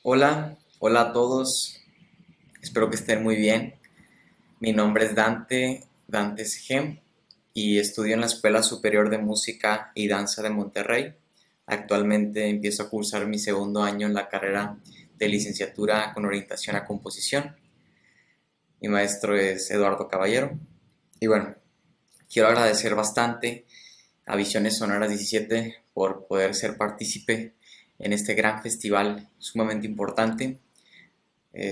Hola, hola a todos, espero que estén muy bien. Mi nombre es Dante Gem, y estudio en la Escuela Superior de Música y Danza de Monterrey. Actualmente empiezo a cursar mi segundo año en la carrera de licenciatura con orientación a composición. Mi maestro es Eduardo Caballero. Y bueno, quiero agradecer bastante a Visiones Sonoras 17 por poder ser partícipe en este gran festival sumamente importante.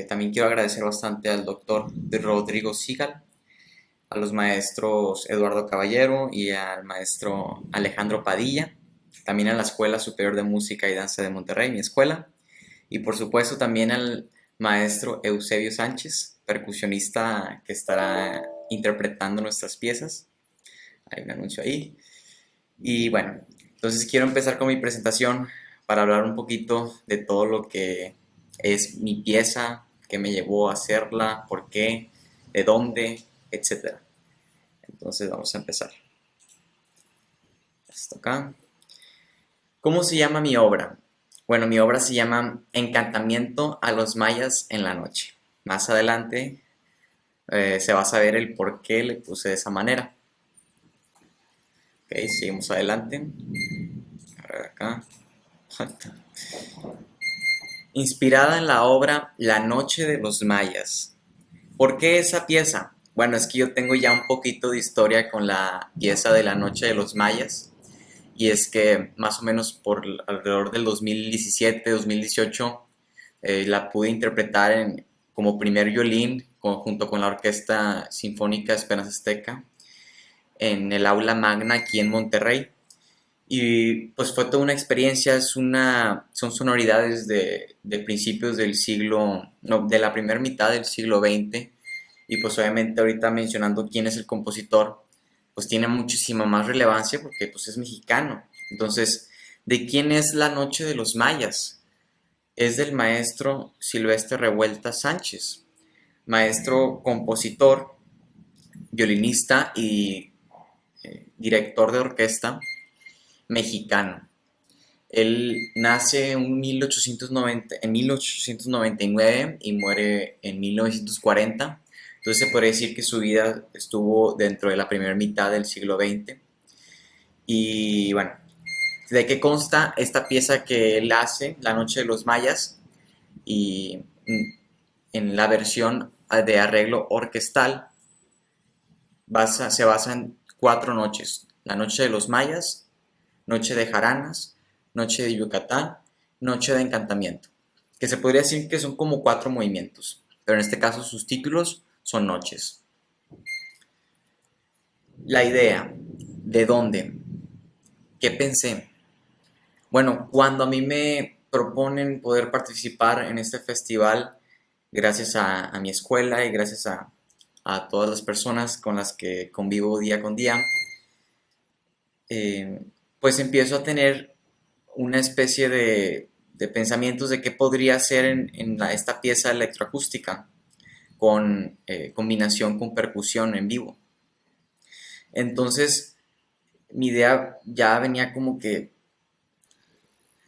También quiero agradecer bastante al doctor Rodrigo Sigal, a los maestros Eduardo Caballero y al maestro Alejandro Padilla, también a la Escuela Superior de Música y Danza de Monterrey, mi escuela, y por supuesto también al maestro Eusebio Sánchez, percusionista que estará interpretando nuestras piezas. Hay un anuncio ahí. Y bueno, entonces quiero empezar con mi presentación para hablar un poquito de todo lo que es mi pieza, qué me llevó a hacerla, por qué, de dónde, etcétera. Entonces vamos a empezar. Esto acá. ¿Cómo se llama mi obra? Bueno, mi obra se llama Encantamiento a los mayas en la noche. Más adelante se va a saber el por qué le puse de esa manera. Ok, seguimos adelante. A ver acá. Inspirada en la obra La Noche de los Mayas. ¿Por qué esa pieza? Bueno, es que yo tengo ya un poquito de historia con la pieza de La Noche de los Mayas, y es que más o menos por alrededor del 2017-2018 la pude interpretar como primer violín junto con la Orquesta Sinfónica Esperanza Azteca en el aula magna aquí en Monterrey. Y pues fue toda una experiencia, son sonoridades de principios del siglo, no, de la primera mitad del siglo XX. Y pues obviamente ahorita mencionando quién es el compositor, pues tiene muchísima más relevancia porque pues es mexicano. Entonces, ¿de quién es La Noche de los Mayas? Es del maestro Silvestre Revuelta Sánchez, maestro compositor, violinista y director de orquesta mexicano. Él nace en 1899 y muere en 1940. Entonces se podría decir que su vida estuvo dentro de la primera mitad del siglo XX. Y bueno, ¿de qué consta esta pieza que él hace, La Noche de los Mayas? Y en la versión de arreglo orquestal se basa en cuatro noches. La Noche de los Mayas, Noche de Jaranas, Noche de Yucatán, Noche de Encantamiento, que se podría decir que son como cuatro movimientos, pero en este caso sus títulos son noches. La idea, ¿de dónde? ¿Qué pensé? Bueno, cuando a mí me proponen poder participar en este festival, gracias a mi escuela y gracias a todas las personas con las que convivo día con día, eh, pues empiezo a tener una especie de pensamientos de qué podría hacer esta pieza electroacústica con combinación con percusión en vivo. Entonces, mi idea ya venía como que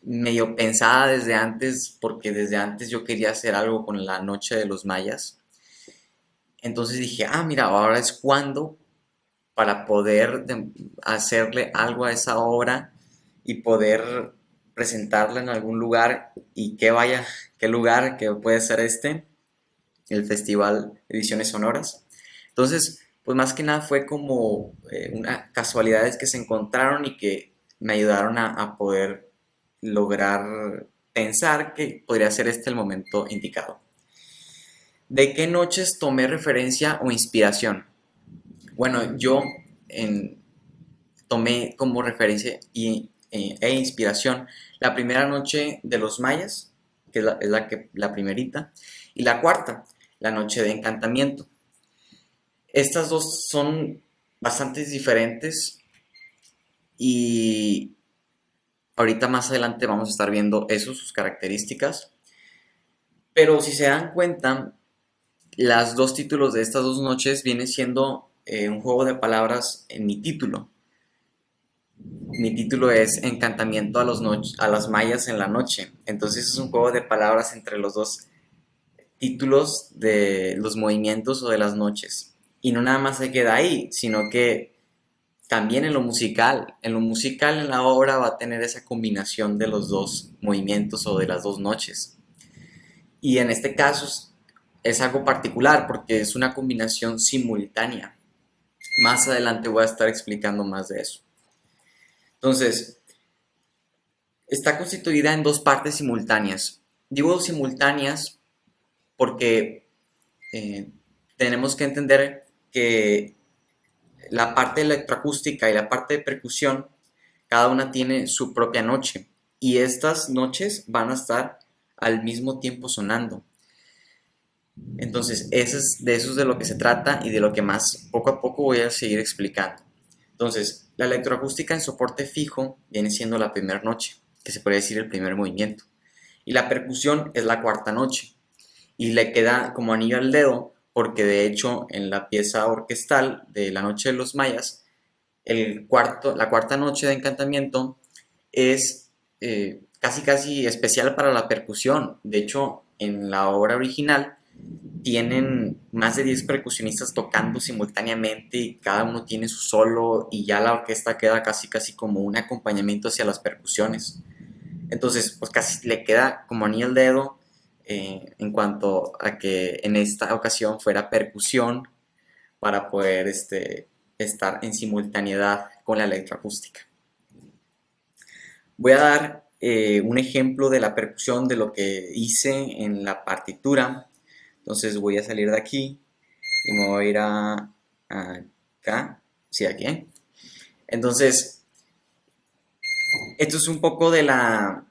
medio pensada desde antes, porque desde antes yo quería hacer algo con la Noche de los Mayas. Entonces dije, mira, ahora es cuando para poder hacerle algo a esa obra y poder presentarla en algún lugar, y que vaya, qué lugar que puede ser el Festival Ediciones Sonoras. Entonces, pues más que nada fue como una casualidades que se encontraron y que me ayudaron a poder lograr pensar que podría ser este el momento indicado. ¿De qué noches tomé referencia o inspiración? Bueno, yo en, tomé como referencia e inspiración la primera noche de los mayas, que la primerita, y la cuarta, la noche de encantamiento. Estas dos son bastante diferentes, y ahorita más adelante vamos a estar viendo eso, sus características. Pero si se dan cuenta, las dos títulos de estas dos noches vienen siendo un juego de palabras en mi título. Mi título es Encantamiento a los mayas en la noche. Entonces es un juego de palabras entre los dos títulos de los movimientos o de las noches. Y no nada más se queda ahí, sino que también en lo musical en la obra va a tener esa combinación de los dos movimientos o de las dos noches. Y en este caso es algo particular porque es una combinación simultánea. Más adelante voy a estar explicando más de eso. Entonces, está constituida en dos partes simultáneas. Digo simultáneas porque eh, tenemos que entender que la parte electroacústica y la parte de percusión, cada una tiene su propia noche y estas noches van a estar al mismo tiempo sonando. Entonces, de eso es de lo que se trata y de lo que más poco a poco voy a seguir explicando. Entonces, la electroacústica en soporte fijo viene siendo la primera noche, que se puede decir el primer movimiento. Y la percusión es la cuarta noche. Y le queda como anillo al dedo, porque de hecho en la pieza orquestal de La Noche de los Mayas, la cuarta noche de encantamiento es casi casi especial para la percusión. De hecho, en la obra original tienen más de 10 percusionistas tocando simultáneamente y cada uno tiene su solo y ya la orquesta queda casi casi como un acompañamiento hacia las percusiones. Entonces, pues casi le queda como anillo al dedo en cuanto a que en esta ocasión fuera percusión para poder estar en simultaneidad con la electroacústica. Voy a dar un ejemplo de la percusión de lo que hice en la partitura. Entonces voy a salir de aquí y me voy a ir a acá, sí, aquí. Entonces, esto es un poco de la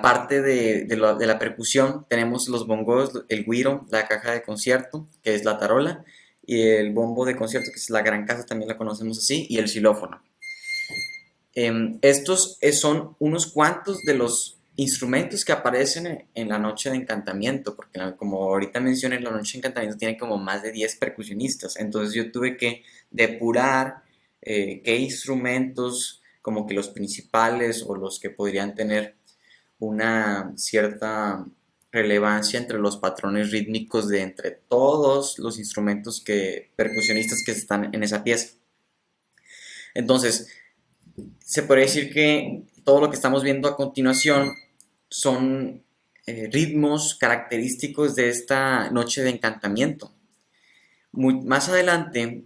parte de la percusión. Tenemos los bongos, el güiro, la caja de concierto, que es la tarola, y el bombo de concierto, que es la gran casa, también la conocemos así, y el xilófono. Estos son unos cuantos de los instrumentos que aparecen en la noche de encantamiento, porque como ahorita mencioné, la noche de encantamiento tiene como más de 10 percusionistas, entonces yo tuve que depurar qué instrumentos, como que los principales o los que podrían tener una cierta relevancia entre los patrones rítmicos de entre todos los instrumentos percusionistas que están en esa pieza. Entonces, se podría decir que todo lo que estamos viendo a continuación son ritmos característicos de esta noche de encantamiento. Más adelante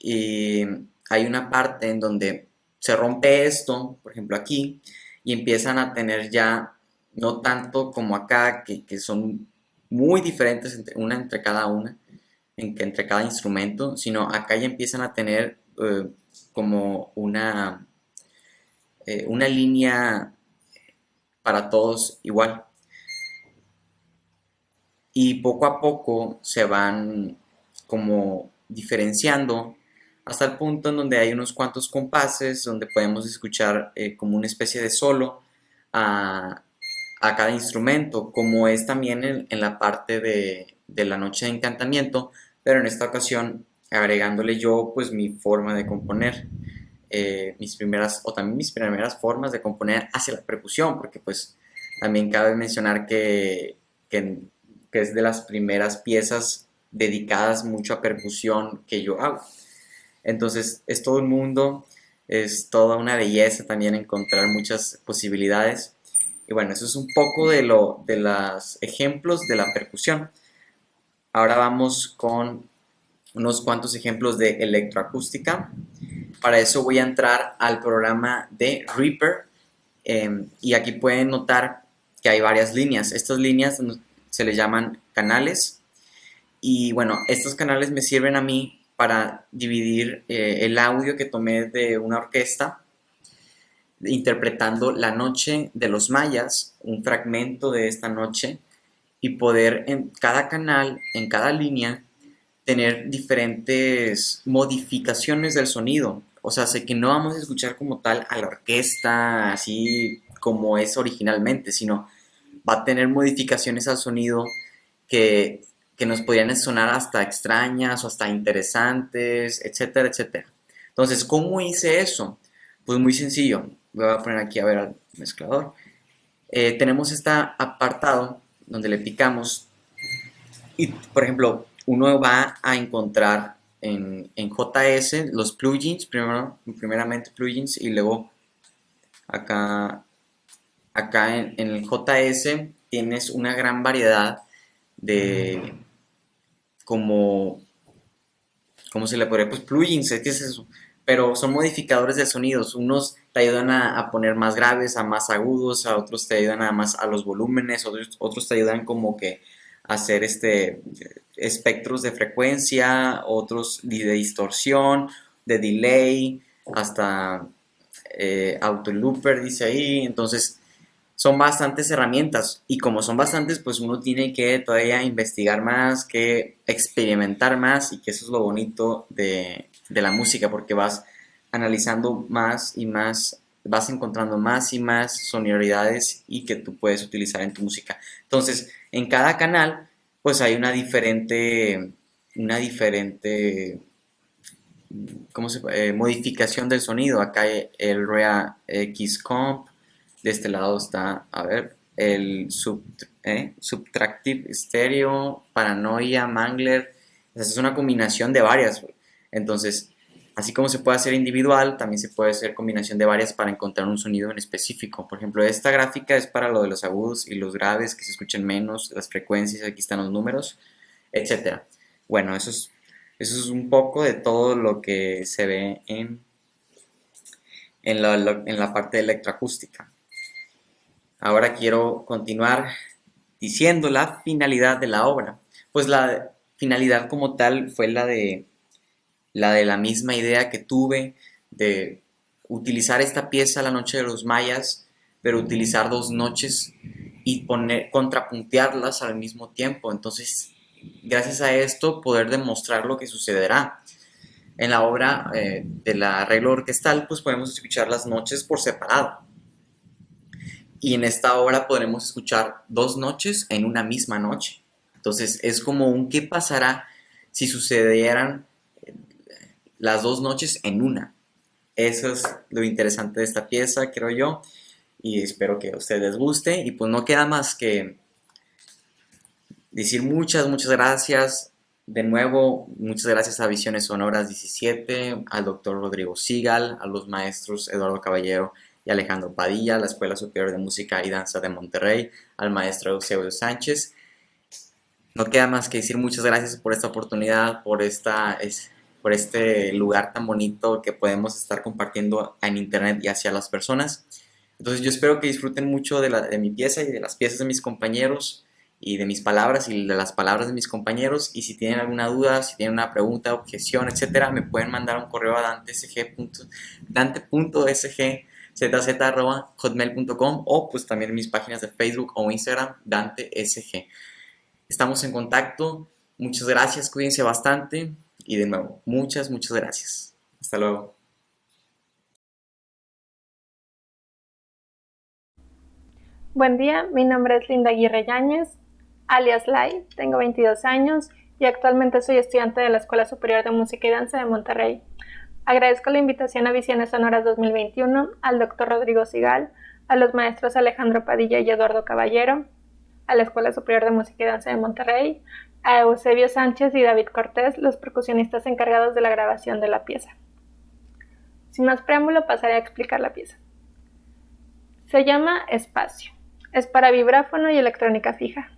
hay una parte en donde se rompe esto, por ejemplo aquí, y empiezan a tener ya, no tanto como acá, que son muy diferentes entre cada una, entre cada instrumento, sino acá ya empiezan a tener como una línea para todos igual. Y poco a poco se van como diferenciando hasta el punto en donde hay unos cuantos compases donde podemos escuchar como una especie de solo a, a cada instrumento, como es también en la parte de la noche de encantamiento, pero en esta ocasión agregándole yo pues mi forma de componer, mis primeras formas de componer hacia la percusión, porque pues también cabe mencionar que es de las primeras piezas dedicadas mucho a percusión que yo hago. Entonces es todo un mundo, es toda una belleza también encontrar muchas posibilidades. Y bueno, eso es un poco de los ejemplos de la percusión. Ahora vamos con unos cuantos ejemplos de electroacústica. Para eso voy a entrar al programa de Reaper y aquí pueden notar que hay varias líneas. Estas líneas se les llaman canales y bueno, estos canales me sirven a mí para dividir el audio que tomé de una orquesta interpretando La Noche de los Mayas, un fragmento de esta noche, y poder en cada canal, en cada línea, tener diferentes modificaciones del sonido. O sea, sé que no vamos a escuchar como tal a la orquesta así como es originalmente, sino va a tener modificaciones al sonido que, que nos podrían sonar hasta extrañas o hasta interesantes, etcétera, etcétera. Entonces, ¿cómo hice eso? Pues muy sencillo. Voy a poner aquí a ver al mezclador. Tenemos este apartado donde le picamos y, por ejemplo, uno va a encontrar en JS los plugins, primeramente plugins y luego acá, acá en el JS tienes una gran variedad de como, ¿cómo se le podría? Pues plugins, ¿qué es eso? Pero son modificadores de sonidos. Unos te ayudan a poner más graves, a más agudos, a otros te ayudan a más a los volúmenes, otros te ayudan como que a hacer espectros de frecuencia, otros de distorsión, de delay, hasta auto looper dice ahí. Entonces son bastantes herramientas y como son bastantes, pues uno tiene que todavía investigar más, que experimentar más y que eso es lo bonito de la música porque vas analizando más y más, vas encontrando más y más sonoridades y que tú puedes utilizar en tu música. Entonces, en cada canal, pues hay una diferente modificación del sonido. Acá hay el REA X Comp, de este lado está, a ver, el Subtractive Stereo, Paranoia, Mangler. Es una combinación de varias. Entonces, así como se puede hacer individual, también se puede hacer combinación de varias para encontrar un sonido en específico. Por ejemplo, esta gráfica es para lo de los agudos y los graves, que se escuchen menos, las frecuencias, aquí están los números, etcétera. Bueno, eso es un poco de todo lo que se ve en la parte de electroacústica. Ahora quiero continuar diciendo la finalidad de la obra. Pues la finalidad como tal fue la misma idea que tuve de utilizar esta pieza La Noche de los Mayas, pero utilizar dos noches y contrapuntearlas al mismo tiempo. Entonces, gracias a esto, poder demostrar lo que sucederá. En la obra del arreglo orquestal, pues podemos escuchar las noches por separado. Y en esta obra podremos escuchar dos noches en una misma noche. Entonces es como un qué pasará si sucedieran las dos noches en una. Eso es lo interesante de esta pieza, creo yo, y espero que a ustedes les guste. Y pues no queda más que decir muchas gracias. De nuevo, muchas gracias a Visiones Sonoras 17, al doctor Rodrigo Sigal, a los maestros Eduardo Caballero y Alejandro Padilla, a la Escuela Superior de Música y Danza de Monterrey, al maestro Eusebio Sánchez. No queda más que decir muchas gracias por esta oportunidad, por este lugar tan bonito que podemos estar compartiendo en internet y hacia las personas. Entonces yo espero que disfruten mucho de mi pieza y de las piezas de mis compañeros y de mis palabras y de las palabras de mis compañeros. Y si tienen alguna duda, si tienen una pregunta, objeción, etcétera, me pueden mandar un correo a dante.sgzz@hotmail.com o pues también en mis páginas de Facebook o Instagram, DanteSG. Estamos en contacto. Muchas gracias, cuídense bastante y de nuevo, muchas gracias. Hasta luego. Buen día, mi nombre es Linda Aguirre Yáñez, alias Lai, tengo 22 años y actualmente soy estudiante de la Escuela Superior de Música y Danza de Monterrey. Agradezco la invitación a Visiones Sonoras 2021, al Dr. Rodrigo Sigal, a los maestros Alejandro Padilla y Eduardo Caballero, a la Escuela Superior de Música y Danza de Monterrey, a Eusebio Sánchez y David Cortés, los percusionistas encargados de la grabación de la pieza. Sin más preámbulo, pasaré a explicar la pieza. Se llama Espacio. Es para vibráfono y electrónica fija.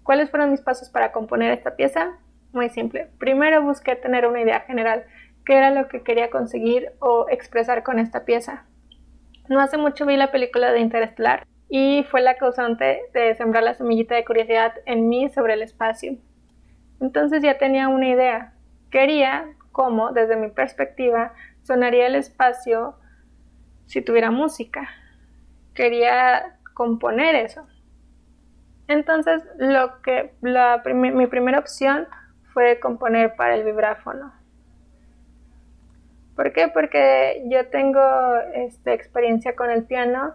¿Cuáles fueron mis pasos para componer esta pieza? Muy simple. Primero busqué tener una idea general, qué era lo que quería conseguir o expresar con esta pieza. No hace mucho vi la película de Interestelar y fue la causante de sembrar la semillita de curiosidad en mí sobre el espacio. Entonces ya tenía una idea. Quería cómo, desde mi perspectiva, sonaría el espacio si tuviera música. Quería componer eso. Entonces mi primera opción fue componer para el vibráfono. ¿Por qué? Porque yo tengo experiencia con el piano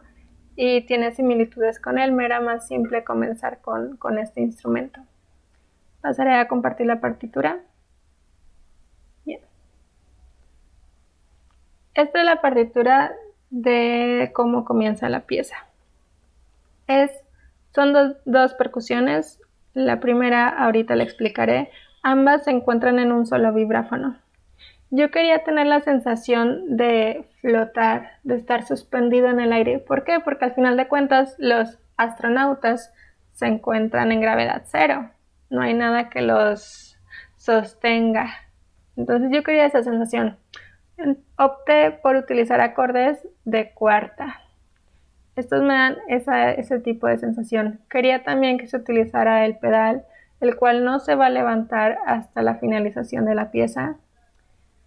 y tiene similitudes con él. Me era más simple comenzar con este instrumento. Pasaré a compartir la partitura. Bien. Esta es la partitura de cómo comienza la pieza. Son dos percusiones. La primera ahorita la explicaré. Ambas se encuentran en un solo vibráfono. Yo quería tener la sensación de flotar, de estar suspendido en el aire. ¿Por qué? Porque al final de cuentas los astronautas se encuentran en gravedad cero. No hay nada que los sostenga. Entonces yo quería esa sensación. Opté por utilizar acordes de cuarta. Estos me dan ese tipo de sensación. Quería también que se utilizara el pedal, el cual no se va a levantar hasta la finalización de la pieza.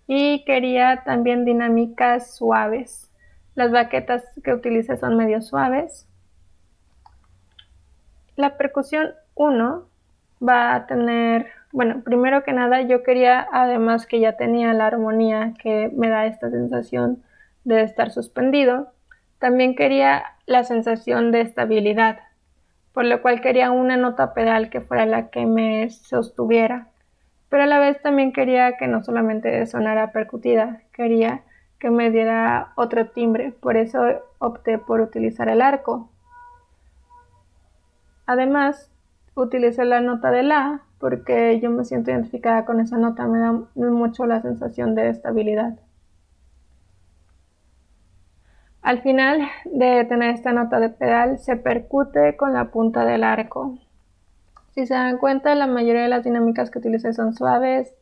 Y quería también dinámicas suaves. Las baquetas que utilicé son medio suaves. La percusión 1 va a tener, bueno, primero que nada yo quería, además que ya tenía la armonía que me da esta sensación de estar suspendido, también quería la sensación de estabilidad, por lo cual quería una nota pedal que fuera la que me sostuviera, pero a la vez también quería que no solamente sonara percutida, quería que me diera otro timbre, por eso opté por utilizar el arco. Además, utilicé la nota de la porque yo me siento identificada con esa nota, me da mucho la sensación de estabilidad. Al final de tener esta nota de pedal, se percute con la punta del arco. Si se dan cuenta, la mayoría de las dinámicas que utilicé son suaves.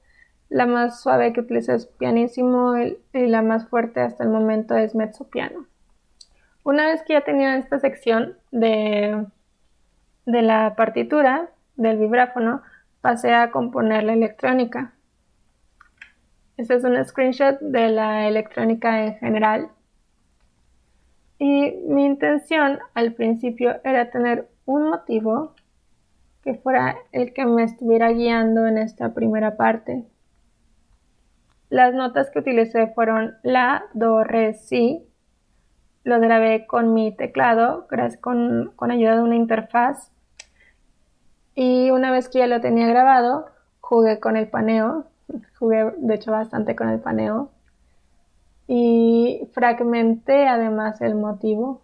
La más suave que utilicé es pianissimo y la más fuerte hasta el momento es mezzo piano. Una vez que ya tenía esta sección de la partitura del vibráfono, pasé a componer la electrónica. Este es un screenshot de la electrónica en general. Y mi intención al principio era tener un motivo que fuera el que me estuviera guiando en esta primera parte. Las notas que utilicé fueron la, do, re, si. Lo grabé con mi teclado, con ayuda de una interfaz. Y una vez que ya lo tenía grabado, jugué con el paneo. Jugué, de hecho, bastante con el paneo. Y fragmenté además el motivo.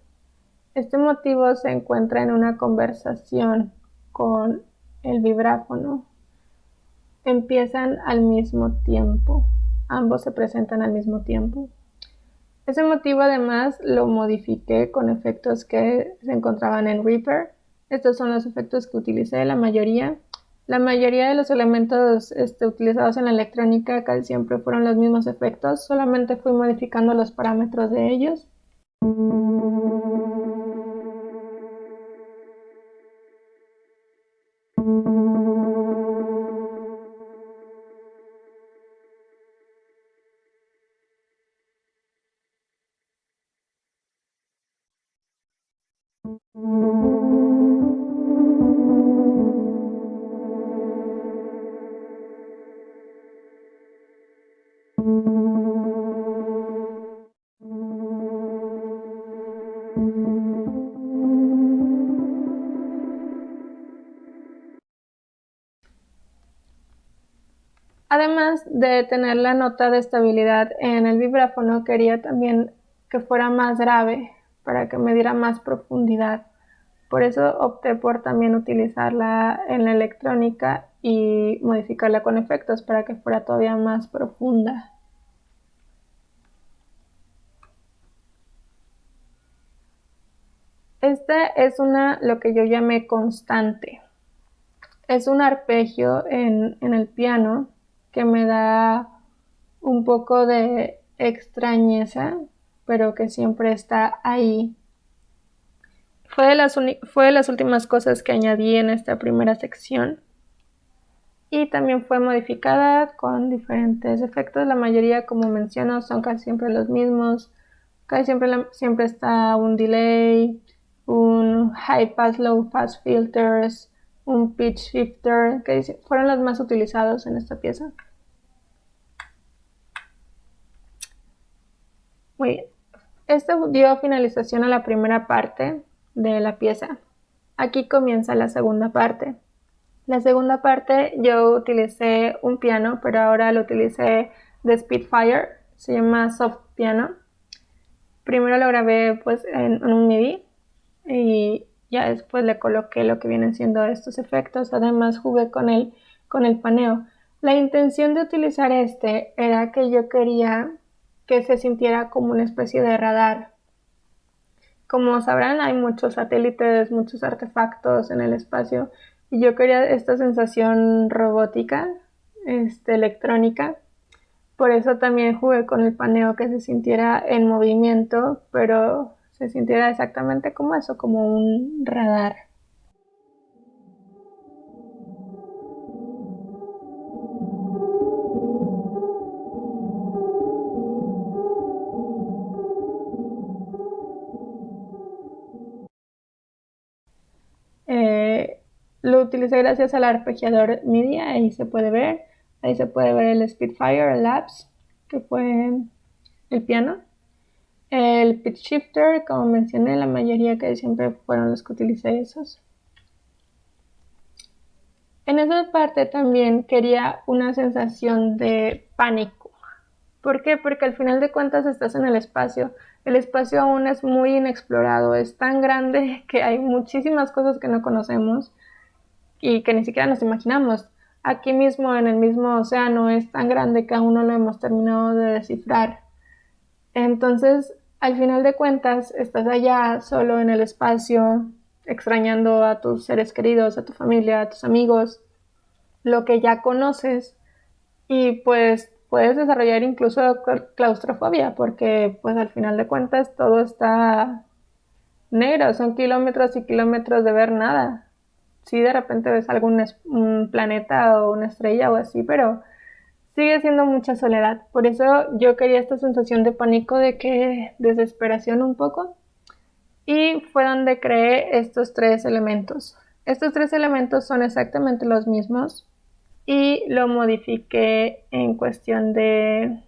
Este motivo se encuentra en una conversación con el vibráfono. Empiezan al mismo tiempo. Ambos se presentan al mismo tiempo. Ese motivo además lo modifiqué con efectos que se encontraban en Reaper. Estos son los efectos que utilicé, la mayoría. La mayoría de los elementos utilizados en la electrónica casi siempre fueron los mismos efectos, solamente fui modificando los parámetros de ellos. Además de tener la nota de estabilidad en el vibráfono, quería también que fuera más grave para que me diera más profundidad. Por eso opté por también utilizarla en la electrónica y modificarla con efectos para que fuera todavía más profunda. Esta es lo que yo llamé constante. Es un arpegio en el piano que me da un poco de extrañeza, pero que siempre está ahí. Fue de las últimas cosas que añadí en esta primera sección. Y también fue modificada con diferentes efectos. La mayoría, como menciono, son casi siempre los mismos. Casi siempre está un delay, un high pass, low pass filters, un pitch shifter, que fueron los más utilizados en esta pieza. Muy bien. Esto dio finalización a la primera parte de la pieza. Aquí comienza la segunda parte. La segunda parte yo utilicé un piano, pero ahora lo utilicé de Spitfire, se llama Soft Piano. Primero lo grabé pues en un MIDI y ya después le coloqué lo que vienen siendo estos efectos. Además jugué con el paneo. La intención de utilizar este era que yo quería que se sintiera como una especie de radar. Como sabrán, hay muchos satélites, muchos artefactos en el espacio y yo quería esta sensación robótica, electrónica. Por eso también jugué con el paneo, que se sintiera en movimiento, pero se sintiera exactamente como eso, como un radar. Eh, lo utilicé gracias al arpegiador MIDI, ahí se puede ver el Spitfire Labs, que fue el piano. El pitch shifter, como mencioné, la mayoría que siempre fueron los que utilicé esos. En esa parte también quería una sensación de pánico. ¿Por qué? Porque al final de cuentas estás en el espacio. El espacio aún es muy inexplorado, es tan grande que hay muchísimas cosas que no conocemos y que ni siquiera nos imaginamos. Aquí mismo, en el mismo océano, es tan grande que aún no lo hemos terminado de descifrar. Entonces, al final de cuentas, estás allá solo en el espacio, extrañando a tus seres queridos, a tu familia, a tus amigos, lo que ya conoces, y pues puedes desarrollar incluso claustrofobia, porque pues al final de cuentas todo está negro, son kilómetros y kilómetros de ver nada. Sí, de repente ves un planeta o una estrella o así, pero sigue siendo mucha soledad. Por eso yo quería esta sensación de pánico, de que desesperación un poco. Y fue donde creé estos tres elementos. Estos tres elementos son exactamente los mismos y lo modifiqué en cuestión de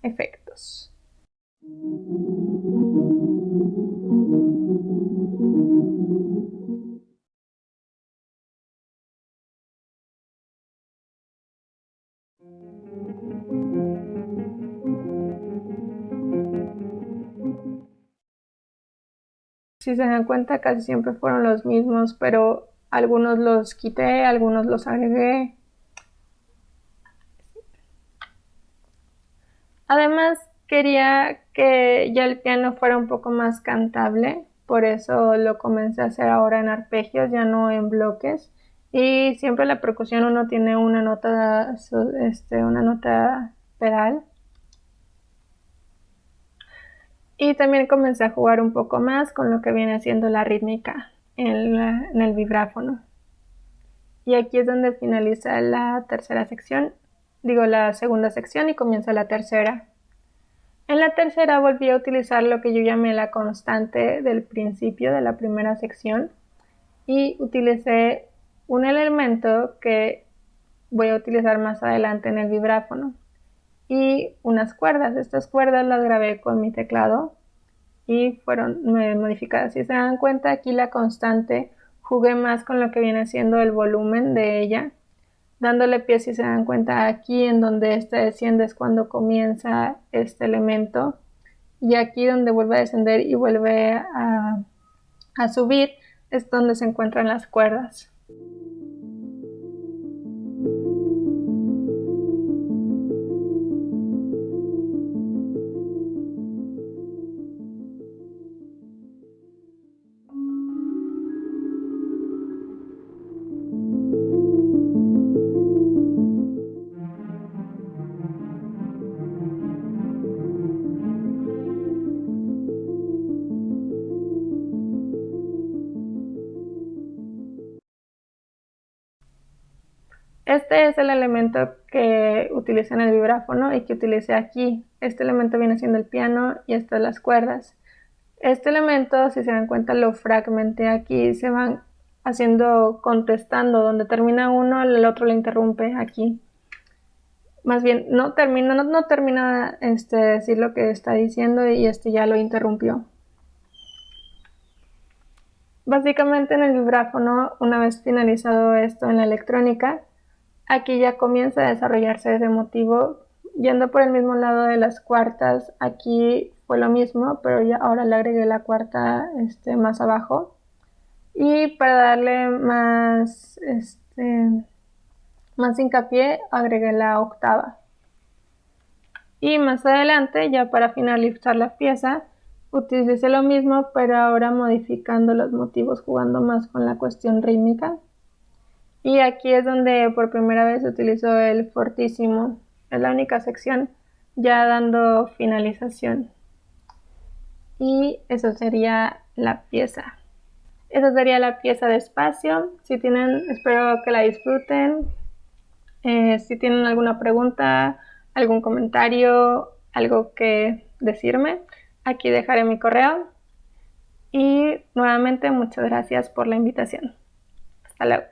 efectos. Si se dan cuenta, casi siempre fueron los mismos, pero algunos los quité, algunos los agregué. Además, quería que ya el piano fuera un poco más cantable, por eso lo comencé a hacer ahora en arpegios, ya no en bloques. Y siempre la percusión uno tiene una nota pedal. Y también comencé a jugar un poco más con lo que viene siendo la rítmica en el vibráfono. Y aquí es donde finaliza la tercera sección, digo la segunda sección, y comienza la tercera. En la tercera volví a utilizar lo que yo llamé la constante del principio de la primera sección y utilicé un elemento que voy a utilizar más adelante en el vibráfono y unas cuerdas. Estas cuerdas las grabé con mi teclado y fueron modificadas. Si se dan cuenta, aquí la constante jugué más con lo que viene siendo el volumen de ella, dándole pie, si se dan cuenta, aquí en donde este desciende es cuando comienza este elemento, y aquí donde vuelve a descender y vuelve a subir es donde se encuentran las cuerdas. Este es el elemento que utilicé en el vibráfono y que utilicé aquí. Este elemento viene siendo el piano y estas las cuerdas. Este elemento, si se dan cuenta, lo fragmenté aquí, se van haciendo, contestando, donde termina uno, el otro lo interrumpe aquí. Más bien, no termina decir lo que está diciendo y ya lo interrumpió. Básicamente en el vibráfono, una vez finalizado esto en la electrónica, aquí ya comienza a desarrollarse ese motivo. Yendo por el mismo lado de las cuartas, aquí fue lo mismo, pero ya ahora le agregué la cuarta más abajo. Y para darle más hincapié, agregué la octava. Y más adelante, ya para finalizar la pieza, utilicé lo mismo, pero ahora modificando los motivos, jugando más con la cuestión rítmica. Y aquí es donde por primera vez utilizo el fortísimo. Es la única sección, ya dando finalización. Y eso sería la pieza. Esa sería la pieza de espacio. Si tienen, espero que la disfruten. Si tienen alguna pregunta, algún comentario, algo que decirme, aquí dejaré mi correo. Y nuevamente muchas gracias por la invitación. Hasta luego.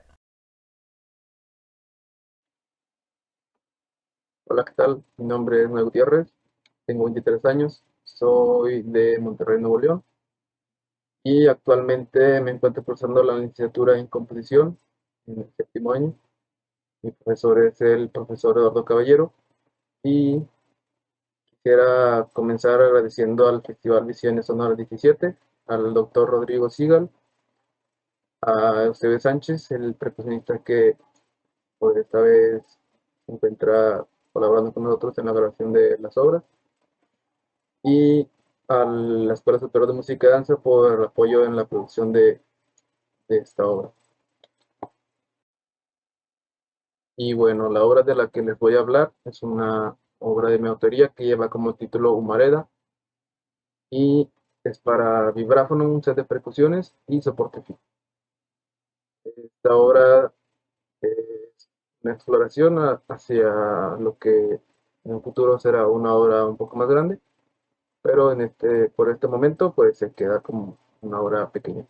Hola, ¿qué tal? Mi nombre es Noé Gutiérrez, tengo 23 años, soy de Monterrey, Nuevo León, y actualmente me encuentro cursando la licenciatura en composición en el 7º año. Mi profesor es el profesor Eduardo Caballero, y quisiera comenzar agradeciendo al Festival Visiones Sonora 17, al doctor Rodrigo Sigal, a Eusebio Sánchez, el percusionista que por esta vez se encuentra colaborando con nosotros en la grabación de las obras, y a la Escuela Superior de Música y Danza por el apoyo en la producción de esta obra. Y bueno, la obra de la que les voy a hablar es una obra de mi autoría que lleva como título Humareda, y es para vibráfono, un set de percusiones y soporte fijo. Esta obra es una exploración hacia lo que en un futuro será una obra un poco más grande, pero por este momento pues se queda como una obra pequeña.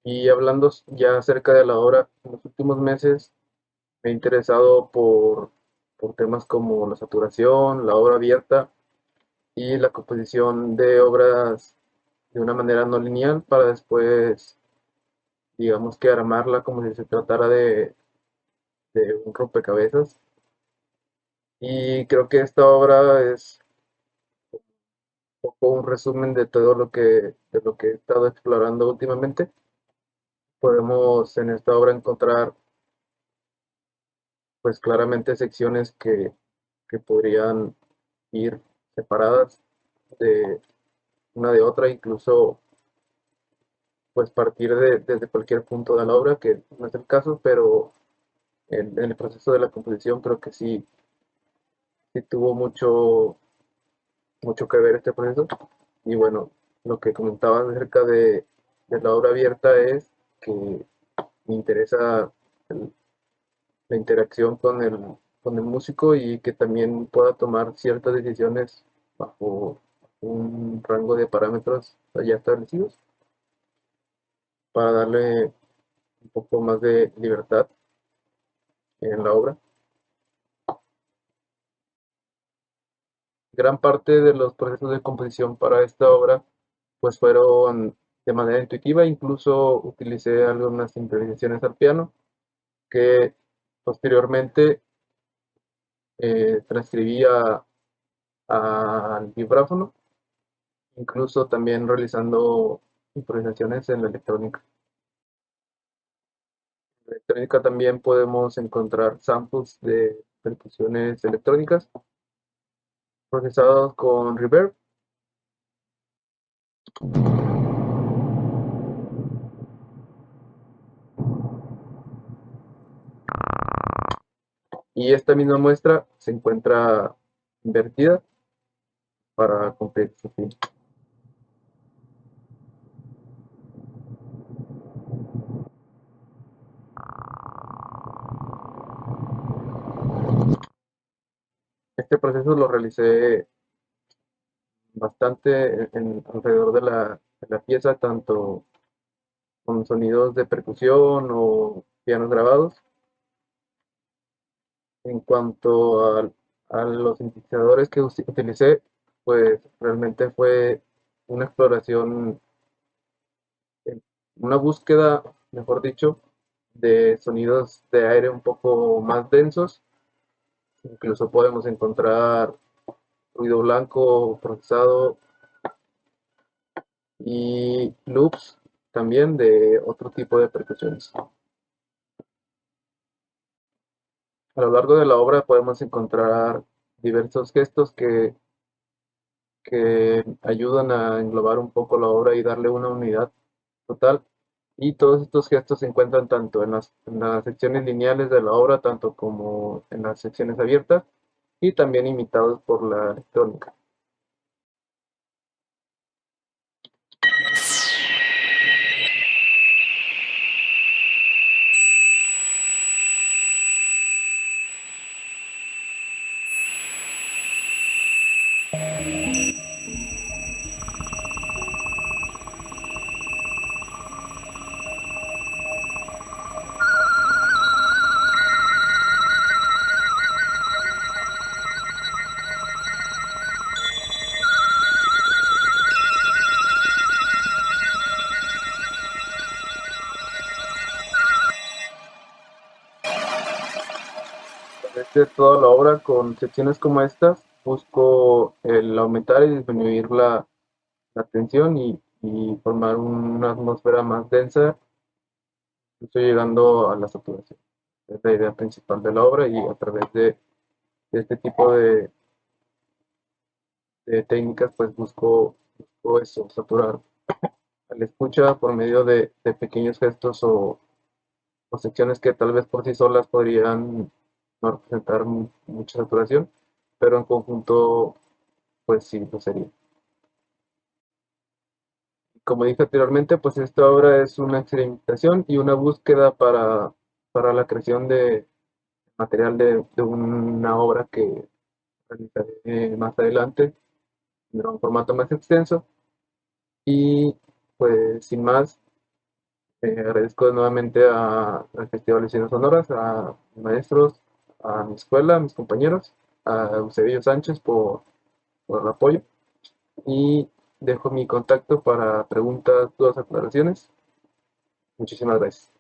Y hablando ya acerca de la obra, en los últimos meses me he interesado por temas como la saturación, la obra abierta y la composición de obras de una manera no lineal para después, digamos que armarla como si se tratara de un rompecabezas. Y creo que esta obra es un poco un resumen de todo de lo que he estado explorando últimamente. Podemos en esta obra encontrar pues claramente secciones que podrían ir separadas de una de otra, incluso pues partir desde cualquier punto de la obra, que no es el caso, pero en el proceso de la composición creo que sí tuvo mucho que ver este proceso. Y bueno, lo que comentaba acerca de la obra abierta es que me interesa la interacción con el músico, y que también pueda tomar ciertas decisiones bajo un rango de parámetros ya establecidos para darle un poco más de libertad en la obra. Gran parte de los procesos de composición para esta obra pues fueron de manera intuitiva, incluso utilicé algunas improvisaciones al piano que posteriormente transcribí al vibráfono, incluso también realizando improvisaciones en la electrónica. En la electrónica también podemos encontrar samples de percusiones electrónicas procesados con reverb. Y esta misma muestra se encuentra invertida para cumplir su fin. Este proceso lo realicé bastante alrededor de la pieza, tanto con sonidos de percusión o pianos grabados. En cuanto a los sintetizadores que utilicé, pues realmente fue una exploración, una búsqueda, mejor dicho, de sonidos de aire un poco más densos. Incluso podemos encontrar ruido blanco procesado y loops también de otro tipo de percusiones. A lo largo de la obra podemos encontrar diversos gestos que ayudan a englobar un poco la obra y darle una unidad total. Y todos estos gestos se encuentran tanto en las secciones lineales de la obra, tanto como en las secciones abiertas, y también imitados por la electrónica. A través de toda la obra, con secciones como estas, busco el aumentar y disminuir la tensión y formar una atmósfera más densa. Estoy llegando a la saturación. Es la idea principal de la obra y a través de este tipo de técnicas pues busco eso, saturar al escucha por medio de pequeños gestos o secciones que tal vez por sí solas podrían no representar mucha saturación, pero en conjunto pues sí lo sería. Como dije anteriormente, pues esta obra es una experimentación y una búsqueda para la creación de material de una obra que realizaré más adelante, tendrá un formato más extenso. Y pues sin más, agradezco nuevamente al Festival de Ciencias Sonoras, a mis maestros, a mi escuela, a mis compañeros, a Eusebio Sánchez por el apoyo y dejo mi contacto para preguntas, dudas, aclaraciones. Muchísimas gracias.